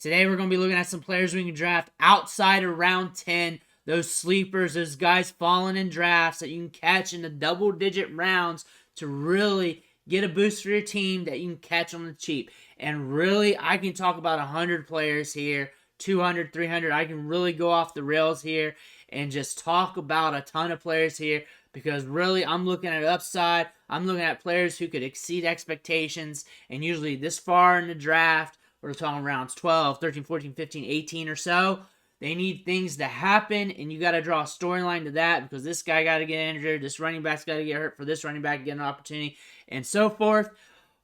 Today we're going to be looking at some players we can draft outside of round 10. Those sleepers, those guys falling in drafts that you can catch in the double-digit rounds to really get a boost for your team that you can catch on the cheap. And really, I can talk about 100 players here, 200, 300. I can really go off the rails here and just talk about a ton of players here because really I'm looking at upside. I'm looking at players who could exceed expectations, and usually this far in the draft, we're talking rounds 12, 13, 14, 15, 18 or so. They need things to happen, and you got to draw a storyline to that because this guy got to get injured, this running back's got to get hurt for this running back to get an opportunity, and so forth.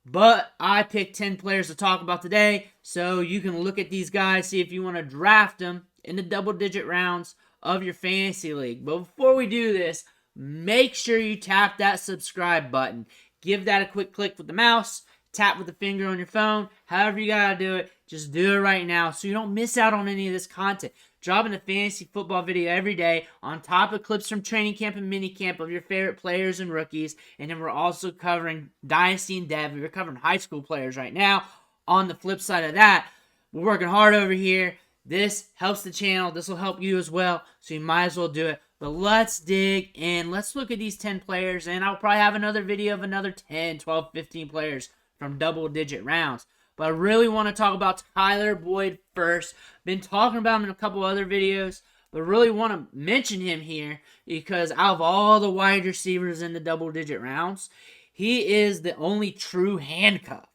But I picked 10 players to talk about today, so you can look at these guys, see if you want to draft them in the double-digit rounds of your fantasy league. But before we do this, make sure you tap that subscribe button. Give that a quick click with the mouse. Tap with the finger on your phone. However you gotta do it, just do it right now so you don't miss out on any of this content. Dropping a fantasy football video every day on top of clips from training camp and mini camp of your favorite players and rookies. And then we're also covering Dynasty and Dev. We're covering high school players right now. On the flip side of that, we're working hard over here. This helps the channel. This will help you as well, so you might as well do it. But let's dig in. Let's look at these 10 players, and I'll probably have another video of another 10, 12, 15 players from double-digit rounds. But I really want to talk about Tyler Boyd first. Been talking about him in a couple other videos, but really want to mention him here because out of all the wide receivers in the double-digit rounds, he is the only true handcuff.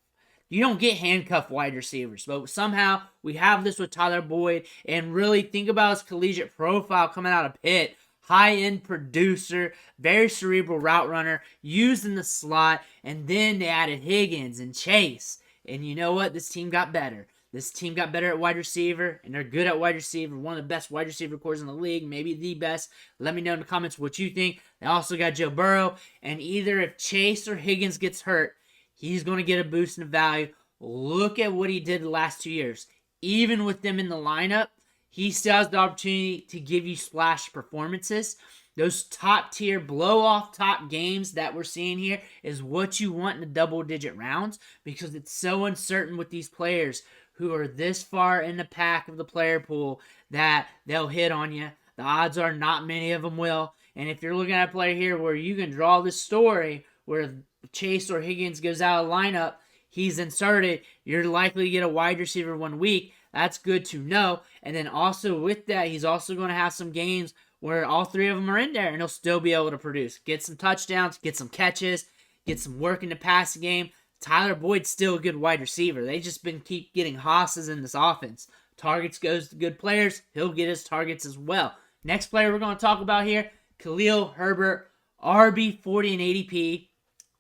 You don't get handcuff wide receivers, but somehow we have this with Tyler Boyd, and really think about his collegiate profile coming out of Pitt. High-end producer, very cerebral route runner, used in the slot, and then they added Higgins and Chase. And you know what? This team got better. This team got better at wide receiver, and they're good at wide receiver. One of the best wide receiver cores in the league, maybe the best. Let me know in the comments what you think. They also got Joe Burrow, and either if Chase or Higgins gets hurt, he's going to get a boost in value. Look at what he did the last 2 years. Even with them in the lineup, he still has the opportunity to give you splash performances. Those top-tier, blow-off top games that we're seeing here is what you want in the double-digit rounds because it's so uncertain with these players who are this far in the pack of the player pool that they'll hit on you. The odds are not many of them will. And if you're looking at a player here where you can draw this story where Chase or Higgins goes out of lineup, he's inserted, you're likely to get a wide receiver 1 week. That's good to know. And then also with that, he's also going to have some games where all 3 of them are in there, and he'll still be able to produce. Get some touchdowns, get some catches, get some work in the passing game. Tyler Boyd's still a good wide receiver. They just keep getting hosses in this offense. Targets goes to good players. He'll get his targets as well. Next player we're going to talk about here, Khalil Herbert, RB40 and ADP.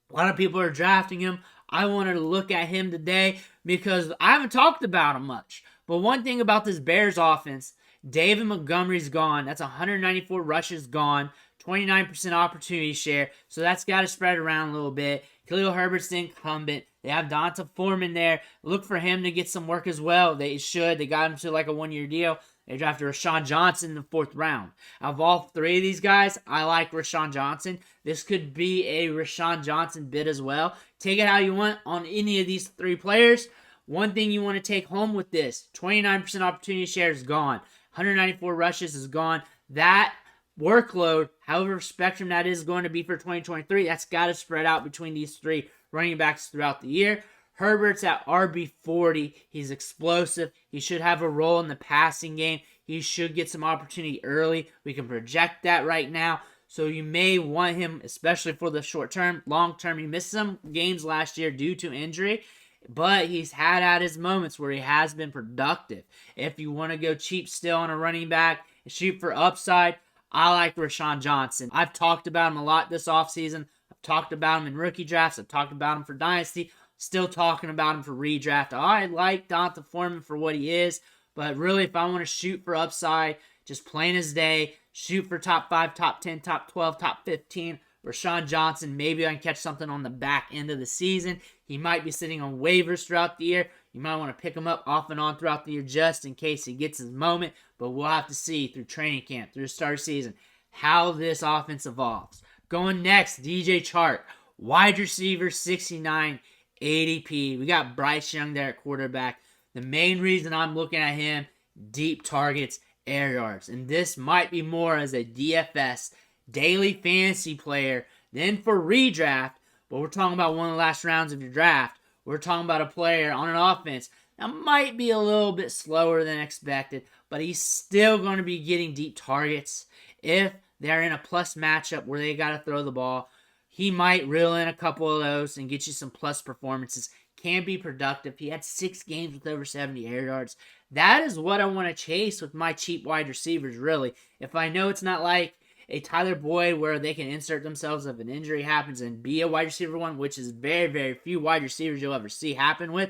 A lot of people are drafting him. I wanted to look at him today because I haven't talked about him much. But one thing about this Bears offense, David Montgomery's gone. That's 194 rushes gone, 29% opportunity share. So that's got to spread around a little bit. Khalil Herbert's the incumbent. They have Donta Foreman there. Look for him to get some work as well. They should. They got him to like a 1-year deal. They drafted Rashawn Johnson in the 4th round. Out of all 3 of these guys, I like Rashawn Johnson. This could be a Rashawn Johnson bid as well. Take it how you want on any of these 3 players. One thing you want to take home with this, 29% opportunity share is gone. 194 rushes is gone. That workload, however spectrum that is going to be for 2023, that's got to spread out between these 3 running backs throughout the year. Herbert's at RB40. He's explosive. He should have a role in the passing game. He should get some opportunity early. We can project that right now. So you may want him, especially for the short term. Long term, he missed some games last year due to injury. But he's had his moments where he has been productive. If you want to go cheap still on a running back and shoot for upside, I like Rashawn Johnson. I've talked about him a lot this offseason. I've talked about him in rookie drafts. I've talked about him for Dynasty. Still talking about him for redraft. I like Donta Foreman for what he is. But really, if I want to shoot for upside, just plain as day, shoot for top 5, top 10, top 12, top 15, Rashawn Johnson, maybe I can catch something on the back end of the season. He might be sitting on waivers throughout the year. You might want to pick him up off and on throughout the year just in case he gets his moment. But we'll have to see through training camp, through the start of season, how this offense evolves. Going next, DJ Chark, wide receiver, 69 ADP. We got Bryce Young there at quarterback. The main reason I'm looking at him, deep targets, air yards. And this might be more as a DFS, daily fantasy player, than for redraft. But we're talking about one of the last rounds of your draft. We're talking about a player on an offense that might be a little bit slower than expected, but he's still going to be getting deep targets. If they're in a plus matchup where they got to throw the ball, he might reel in a couple of those and get you some plus performances. Can be productive. He had 6 games with over 70 air yards. That is what I want to chase with my cheap wide receivers, really. If I know it's not like a Tyler Boyd where they can insert themselves if an injury happens and be a wide receiver one, which is very, very few wide receivers you'll ever see happen with.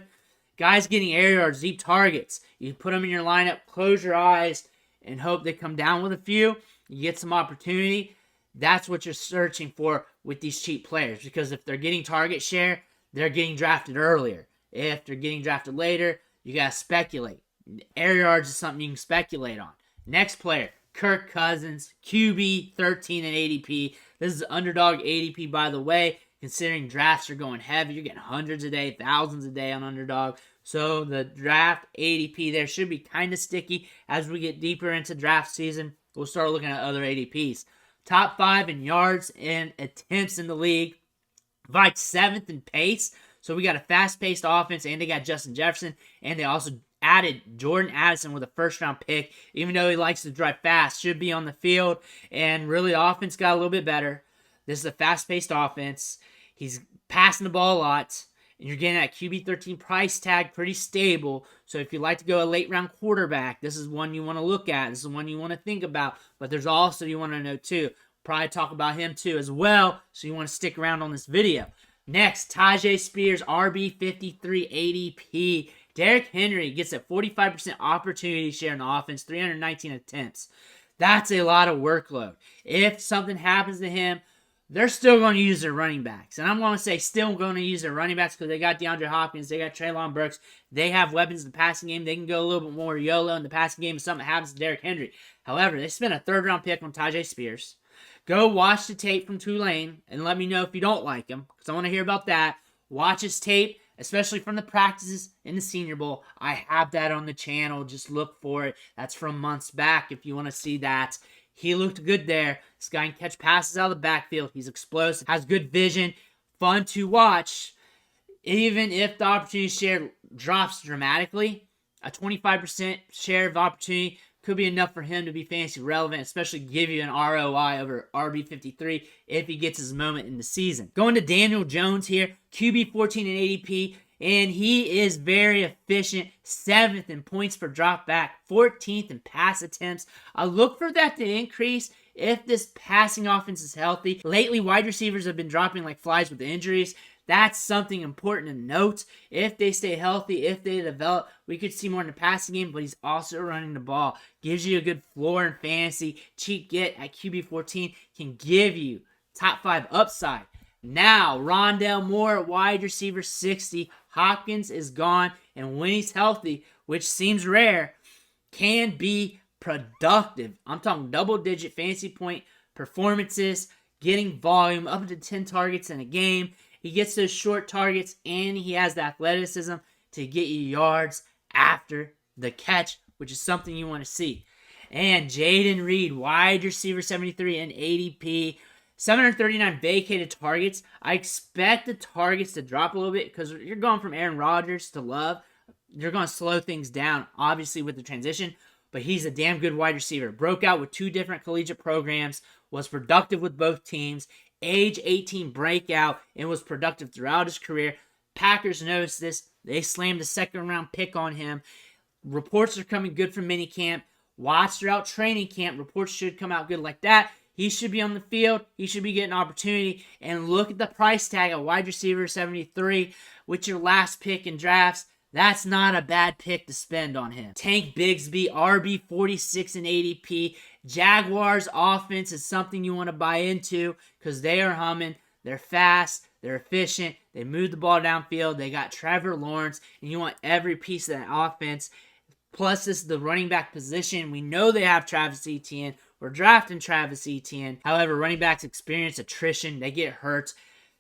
Guys getting air yards, deep targets. You put them in your lineup, close your eyes, and hope they come down with a few. You get some opportunity. That's what you're searching for with these cheap players, because if they're getting target share, they're getting drafted earlier. If they're getting drafted later, you got to speculate. Air yards is something you can speculate on. Next player, Kirk Cousins, QB 13 and ADP. This is underdog ADP, by the way. Considering drafts are going heavy, you're getting hundreds a day, thousands a day on underdog. So the draft ADP there should be kind of sticky. As we get deeper into draft season, we'll start looking at other ADPs. Top 5 in yards and attempts in the league. Vikes 7th in pace. So we got a fast-paced offense, and they got Justin Jefferson, and they also added Jordan Addison with a first-round pick. Even though he likes to drive fast, should be on the field, and really the offense got a little bit better. This is a fast-paced offense. He's passing the ball a lot, and you're getting that QB 13 price tag pretty stable. So if you like to go a late-round quarterback, this is one you want to look at. This is one you want to think about. But there's also you want to know, too. Probably talk about him, too, as well. So you want to stick around on this video. Next, Tajai Spears, RB 53 ADP. Derrick Henry gets a 45% opportunity share in the offense, 319 attempts. That's a lot of workload. If something happens to him, they're still going to use their running backs. And I'm going to say still going to use their running backs because they got DeAndre Hopkins, they got Treylon Burks. They have weapons in the passing game. They can go a little bit more YOLO in the passing game if something happens to Derrick Henry. However, they spent a third-round pick on Tajai Spears. Go watch the tape from Tulane and let me know if you don't like him, because I want to hear about that. Watch his tape, especially from the practices in the Senior Bowl. I have that on the channel. Just look for it. That's from months back if you want to see that. He looked good there. This guy can catch passes out of the backfield. He's explosive, has good vision, fun to watch. Even if the opportunity share drops dramatically, a 25% share of opportunity could be enough for him to be fantasy relevant, especially give you an ROI over RB53 if he gets his moment in the season. Going to Daniel Jones here, QB 14 in ADP, and he is very efficient, 7th in points per drop back, 14th in pass attempts. I look for that to increase if this passing offense is healthy. Lately, wide receivers have been dropping like flies with injuries. That's something important to note. If they stay healthy, if they develop, we could see more in the passing game, but he's also running the ball. Gives you a good floor in fantasy. Cheap get at QB 14 can give you top 5 upside. Now, Rondell Moore, wide receiver 60. Hopkins is gone, and when he's healthy, which seems rare, can be productive. I'm talking double-digit fantasy point performances, getting volume up to 10 targets in a game. He gets those short targets, and he has the athleticism to get you yards after the catch, which is something you want to see. And Jaden Reed, wide receiver 73 and ADP, 739 vacated targets. I expect the targets to drop a little bit because you're going from Aaron Rodgers to Love. You're going to slow things down, obviously, with the transition, but he's a damn good wide receiver. Broke out with 2 different collegiate programs, was productive with both teams, age 18 breakout, and was productive throughout his career. Packers noticed this. They slammed a second-round pick on him. Reports are coming good from minicamp. Watch throughout training camp. Reports should come out good like that. He should be on the field. He should be getting opportunity. And look at the price tag of wide receiver 73 with your last pick in drafts. That's not a bad pick to spend on him. Tank Bixby, RB 46 in ADP. Jaguars offense is something you want to buy into because they are humming. They're fast. They're efficient. They move the ball downfield. They got Trevor Lawrence, and you want every piece of that offense. Plus, this is the running back position. We know they have Travis Etienne. We're drafting Travis Etienne. However, running backs experience attrition. They get hurt.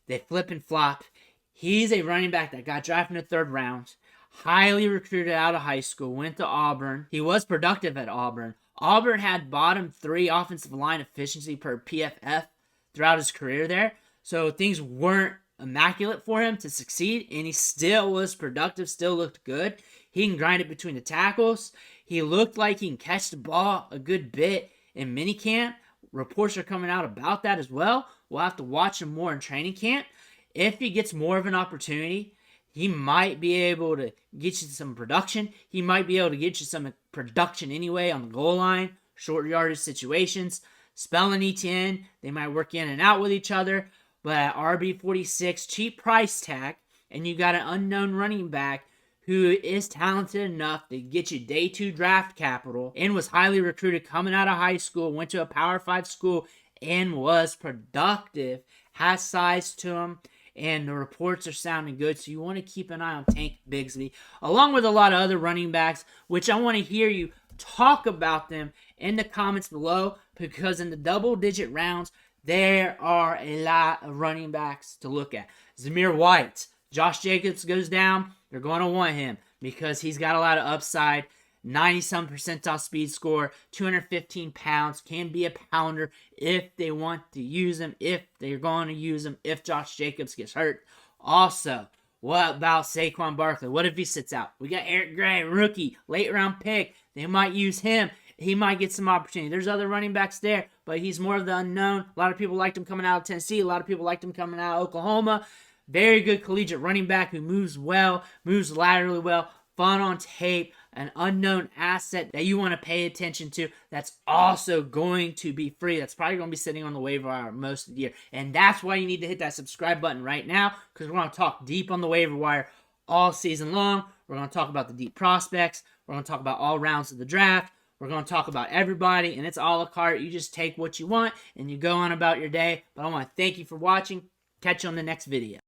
They flip and flop. He's a running back that got drafted in the 3rd round. highly recruited out of high school, went to Auburn. He was productive at Auburn. Auburn had bottom 3 offensive line efficiency per PFF throughout his career there. So things weren't immaculate for him to succeed, and he still was productive, still looked good. He can grind it between the tackles. He looked like he can catch the ball a good bit in minicamp. Reports are coming out about that as well. We'll have to watch him more in training camp. If he gets more of an opportunity, he might be able to get you some production. He might be able to get you some production anyway on the goal line, short yardage situations. Spell and ETN, they might work in and out with each other. But at RB46, cheap price tag, and you got an unknown running back who is talented enough to get you day 2 draft capital and was highly recruited coming out of high school, went to a Power 5 school, and was productive, has size to him, and the reports are sounding good, so you want to keep an eye on Tank Bixby, along with a lot of other running backs, which I want to hear you talk about them in the comments below, because in the double-digit rounds, there are a lot of running backs to look at. Zamir White, Josh Jacobs goes down, you're going to want him because he's got a lot of upside. 90-some percentile speed score, 215 pounds, can be a pounder if they want to use him, if they're going to use him, if Josh Jacobs gets hurt. Also, what about Saquon Barkley? What if he sits out? We got Eric Gray, rookie, late round pick. They might use him. He might get some opportunity. There's other running backs there, but he's more of the unknown. A lot of people liked him coming out of Tennessee. A lot of people liked him coming out of Oklahoma. Very good collegiate running back who moves well, moves laterally well, fun on tape, an unknown asset that you want to pay attention to that's also going to be free. That's probably going to be sitting on the waiver wire most of the year. And that's why you need to hit that subscribe button right now, because we're going to talk deep on the waiver wire all season long. We're going to talk about the deep prospects. We're going to talk about all rounds of the draft. We're going to talk about everybody, and it's a la carte. You just take what you want, and you go on about your day. But I want to thank you for watching. Catch you on the next video.